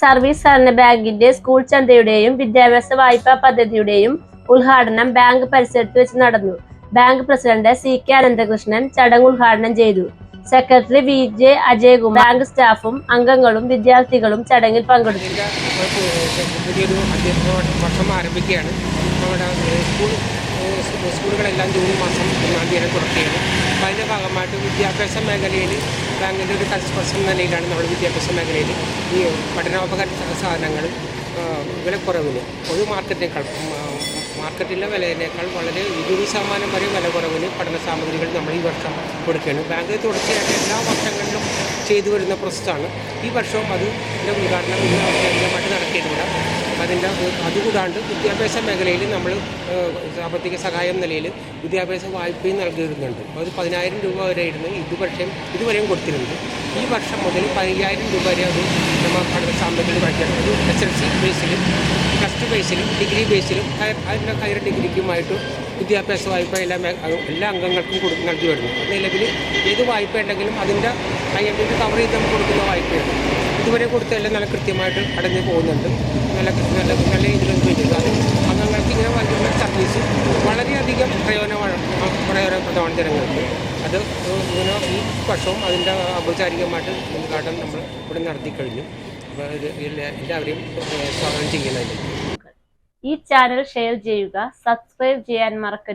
Service സഹകരണ ബാങ്കിന്റെ school ചന്തയുടെയും വിദ്യാഭ്യാസ വായ്പാ പദ്ധതിയുടെയും ഉദ്ഘാടനം ബാങ്ക് പരിസരത്ത് വെച്ച് നടന്നു. ബാങ്ക് പ്രസിഡന്റ് CK അനന്തകൃഷ്ണൻ ചടങ്ങ് ഉദ്ഘാടനം ചെയ്തു. സെക്രട്ടറി VJ അജയകുമാർ, ബാങ്ക് സ്റ്റാഫും അംഗങ്ങളും വിദ്യാർത്ഥികളും ചടങ്ങിൽ പങ്കെടുത്തു. പുതിയൊരു വർഷം ആരംഭിക്കുകയാണ്. നമ്മുടെ സ്കൂളുകളെല്ലാം ജൂൺ മാസം 1-ാം തീയതി തുറക്കുകയാണ്. അപ്പോൾ അതിൻ്റെ ഭാഗമായിട്ട് വിദ്യാഭ്യാസ മേഖലയിൽ ബാങ്കിൻ്റെ ഒരു കൺസ്ട്രക്ഷൻ നിലയിലാണ് നമ്മൾ വിദ്യാഭ്യാസ മേഖലയിൽ ഈ പഠനോപകരണ സാധനങ്ങൾ വിലക്കുറവിന് ഒരു മാർക്കറ്റിലെ വിലയേക്കാൾ വളരെ 20% വരെ വില കുറവിന് പഠന സാമഗ്രികൾ നമ്മൾ ഈ വർഷം കൊടുക്കുകയാണ്. ബാങ്ക് തുടർച്ചയായിട്ട് എല്ലാ വർഷങ്ങളിലും ചെയ്തു വരുന്ന പ്രോസസ്സാണ്. ഈ വർഷവും അതിൻ്റെ ഉദ്ഘാടനം ഔദ്യോഗികമായിട്ട് നടത്തിയിട്ടുണ്ട്. അതുകൂടാണ്ട് വിദ്യാഭ്യാസ മേഖലയിൽ നമ്മൾ സാമ്പത്തിക സഹായം നിലയിൽ വിദ്യാഭ്യാസ വായ്പയും നൽകി വരുന്നുണ്ട്. അത് 10,000 രൂപ വരെ ആയിരുന്നു ഇതുവരെയും കൊടുത്തിരുന്നത്. ഈ വർഷം മുതൽ 15,000 രൂപ വരെ അത് നമ്മൾ പഠന സാമ്പത്തിക വായ്പയാണ്. ഒരു SLC ബേസിലും +2 ബേസിലും ഡിഗ്രി ബേസിലും ഹയർ ഡിഗ്രിക്കുമായിട്ട് വിദ്യാഭ്യാസ വായ്പ എല്ലാ അംഗങ്ങൾക്കും നൽകി വരുന്നു. നിലവിൽ ഏത് വായ്പ ഉണ്ടെങ്കിലും അതിൻ്റെ IMD കവർ ചെയ്ത് നമുക്ക് കൊടുക്കുന്ന വായ്പയാണ്. ഇതുവരെ കൊടുത്തതെല്ലാം നല്ല കൃത്യമായിട്ട് അടഞ്ഞു പോകുന്നുണ്ട്. നല്ല രീതിയിൽ ചെയ്യുന്നത് അത് അംഗങ്ങൾക്ക് ഇങ്ങനെ നൽകുന്ന സർവീസ് വളരെയധികം പ്രയോജനപ്രദമാണ് ജനങ്ങൾക്ക്. അത് ഈ വർഷവും അതിൻ്റെ ഔപചാരികമായിട്ട് ഉദ്ഘാടനം നമ്മൾ ഇവിടെ നടത്തി കഴിഞ്ഞു. അപ്പോൾ ഇത് എല്ലാവരെയും സ്വാഗതം ചെയ്യുന്നതിൽ ഈ ചാനൽ ഷെയർ ചെയ്യുക, സബ്സ്ക്രൈബ് ചെയ്യാൻ മറക്കരുത്.